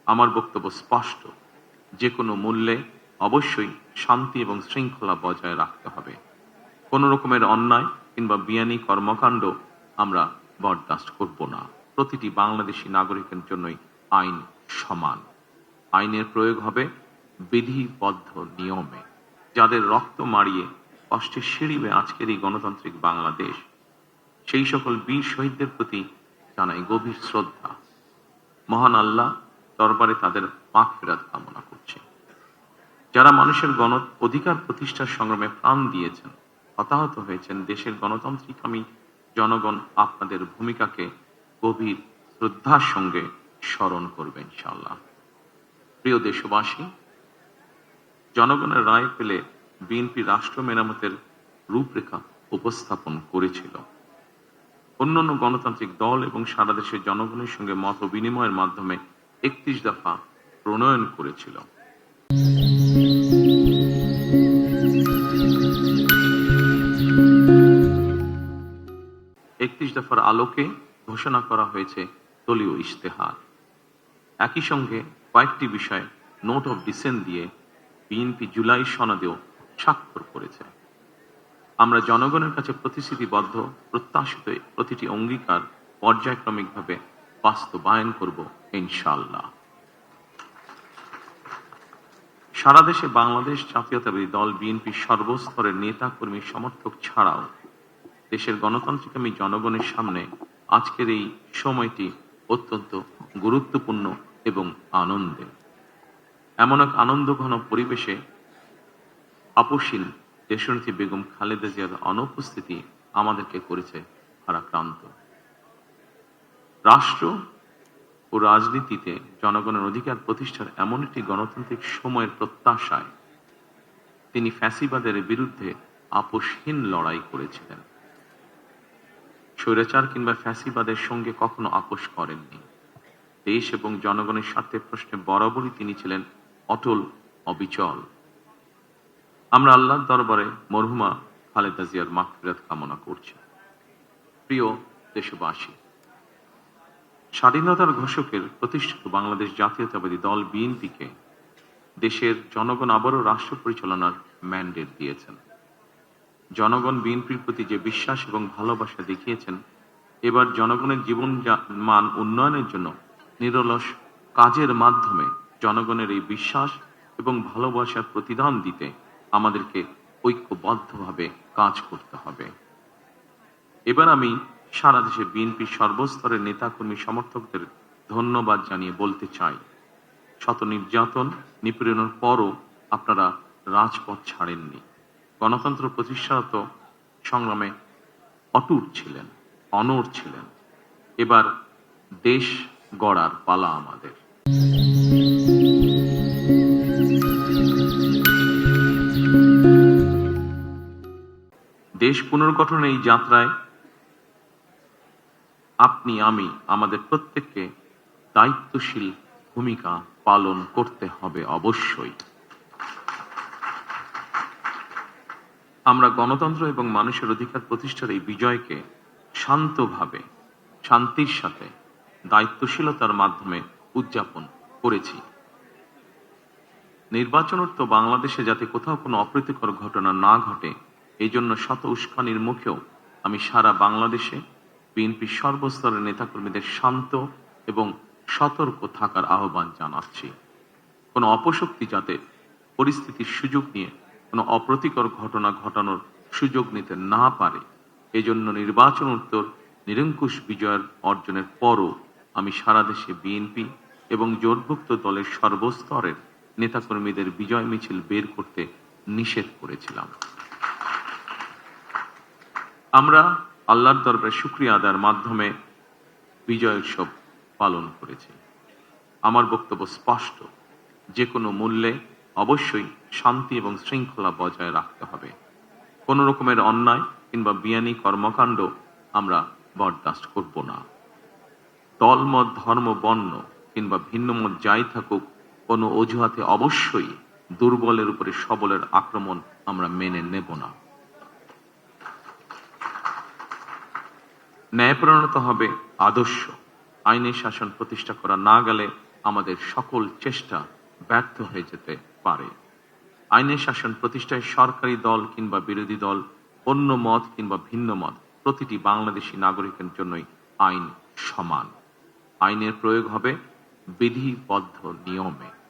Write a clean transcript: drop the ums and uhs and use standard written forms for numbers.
আমার বক্তব্য স্পষ্ট, যে কোনো মূল্যে অবশ্যই শান্তি এবং শৃঙ্খলা বজায় রাখতে হবে। কোনো রকমের অন্যায় কিংবা বেআইনি কর্মকাণ্ড আমরা বরদাস্ত করব না। প্রতিটি বাংলাদেশী নাগরিকের জন্যই আইন সমান। আইনের প্রয়োগ হবে বিধিবদ্ধ নিয়মে। যাদের রক্ত মাড়িয়ে কষ্টে সিঁড়িবে আজকের এই গণতান্ত্রিক বাংলাদেশ, সেই সকল বীর শহীদদের প্রতি জানাই গভীর শ্রদ্ধা। মহান আল্লাহ দরবারে তাদের মাগফিরাত কামনা করছে। যারা মানুষের গণ অধিকার প্রতিষ্ঠার সংগ্রামে প্রাণ দিয়েছেন, হতাহত হয়েছেন, দেশের গণতান্ত্রিকামী জনগণ আপনাদের ভূমিকাকে গভীর শ্রদ্ধার সঙ্গে স্মরণ করবে ইনশাআল্লাহ। প্রিয় দেশবাসী, জনগণের রায় পেলে বিএনপি রাষ্ট্র মেরামতের রূপরেখা উপস্থাপন করেছিল। অন্যান্য গণতান্ত্রিক দল এবং সারা দেশের জনগণের সঙ্গে মত বিনিময়ের মাধ্যমে ৩১ দফা প্রণয়ন করেছিল। দফার আলোকে ঘোষণা করা হয়েছে দলীয় ইশতেহার। একই সঙ্গে কয়েকটি বিষয়ে নোট অফ ডিসেন্ট দিয়ে বিএনপি জুলাই সনদেও স্বাক্ষর করেছে। আমরা জনগণের কাছে প্রতিশ্রুতিবদ্ধ, প্রত্যাশিত প্রতিটি অঙ্গীকার পর্যায়ক্রমিকভাবে বাস্তবায়ন করব ইনশাআল্লাহ। সারা দেশে বাংলাদেশ জাতীয়তাবাদী দল বিএনপির সর্বস্তরের নেতা কর্মী সমর্থক ছাড়াও দেশের গণতান্ত্রিকামী জনগণের সামনে আজকের এই সময়টি অত্যন্ত গুরুত্বপূর্ণ এবং আনন্দের। এমন এক আনন্দঘন পরিবেশে আপসীন দেশনেত্রী বেগম খালেদা জিয়ার অনুপস্থিতি আমাদেরকে করেছে ভারাক্রান্ত। রাষ্ট্র ও রাজনীতিতে জনগণের অধিকার প্রতিষ্ঠার এমন একটি গণতান্ত্রিক সময়ের প্রত্যাশায় তিনি ফ্যাসিবাদের বিরুদ্ধে আপোষহীন লড়াই করেছিলেন। স্বৈরাচার কিংবা ফ্যাসিবাদের সঙ্গে কখনো আপোষ করেননি। দেশ এবং জনগণের স্বার্থের প্রশ্নে বরাবরই তিনি ছিলেন অটল, অবিচল। আমরা আল্লাহর দরবারে মরহুমা খালেদা জিয়ার মাগফিরাত কামনা করছি। প্রিয় দেশবাসী, স্বাধীনতার ঘোষকের প্রতিষ্ঠিত বাংলাদেশ জাতীয়তাবাদী দল বিএনপিকে দেশের জনগণ আবারও রাষ্ট্র পরিচালনার ম্যান্ডেট দিয়েছেন। জনগণ বিএনপির প্রতি যে বিশ্বাস এবং ভালোবাসা দেখিয়েছেন, এবার জনগণের জীবন মান উন্নয়নের জন্য নিরলস কাজের মাধ্যমে জনগণের এই বিশ্বাস এবং ভালোবাসার প্রতিদান দিতে আমাদেরকে ঐক্যবদ্ধভাবে কাজ করতে হবে। এবার আমি সারা দেশে বিএনপির সর্বস্তরের নেতাকর্মী সমর্থকদের ধন্যবাদ জানিয়ে বলতে চাই, শত নির্যাতন নিপীড়নের পরও আপনারা রাজপথ ছাড়েননি। গণতন্ত্র প্রতিষ্ঠাত সংগ্রামে অটুট ছিলেন, অনড় ছিলেন। এবার দেশ গড়ার পালা আমাদের। দেশ পুনর্গঠনের এই যাত্রায় আপনি, আমি, আমাদের প্রত্যেককে দায়িত্বশীল ভূমিকা পালন করতে হবে অবশ্যই। আমরা গণতন্ত্র এবং মানুষের অধিকার প্রতিষ্ঠার এই বিজয়কে শান্তভাবে, শান্তির সাথে, দায়িত্বশীলতার মাধ্যমে উদযাপন করেছি। নির্বাচনোত্ত বাংলাদেশে যাতে কোথাও কোনো অপ্রীতিকর ঘটনা না ঘটে, এই জন্য শত উস্কানির মুখেও আমি সারা বাংলাদেশে বিএনপির সর্বস্তরের নেতাকর্মীদের শান্ত এবং সতর্ক থাকার আহ্বান জানাচ্ছি। কোনো অপশক্তি যাতে পরিস্থিতির সুযোগ নিয়ে কোনো অপ্রীতিকর ঘটনা ঘটানোর সুযোগ নিতে না পারে, এজন্য নির্বাচন উত্তর নিরঙ্কুশ বিজয়ের অর্জনের পরও আমি সারা দেশে বিএনপি এবং জোটভুক্ত দলের সর্বস্তরের নেতাকর্মীদের বিজয় মিছিল বের করতে নিষেধ করেছিলাম। আমরা আল্লাহর দরবারে শুকরিয়া আদায়ের মাধ্যমে বিজয় উৎসব পালন করেছি। আমার বক্তব্য স্পষ্ট, যে কোনো মূল্যে অবশ্যই শান্তি এবং শৃঙ্খলা বজায় রাখতে হবে। কোনো রকমের অন্যায় কিংবা বেআইনি কর্মকাণ্ড আমরা বরদাস্ত করব না। দলমত, ধর্ম, বর্ণ কিংবা ভিন্ন মত যাই থাকুক, কোনো অজুহাতে অবশ্যই দুর্বলের উপরে সবলের আক্রমণ আমরা মেনে নেব না। ন্যায়পরায়ণতা হবে আদর্শ। আইনের শাসন প্রতিষ্ঠা করা না গেলে আমাদের সকল চেষ্টা ব্যর্থ হয়ে যেতে পারে। আইনের শাসন প্রতিষ্ঠায় সরকারি দল কিংবা বিরোধী দল, অন্য মত কিংবা ভিন্ন মত, প্রতিটি বাংলাদেশী নাগরিকের জন্যই আইন সমান। আইনের প্রয়োগ হবে বিধিবদ্ধ নিয়মে।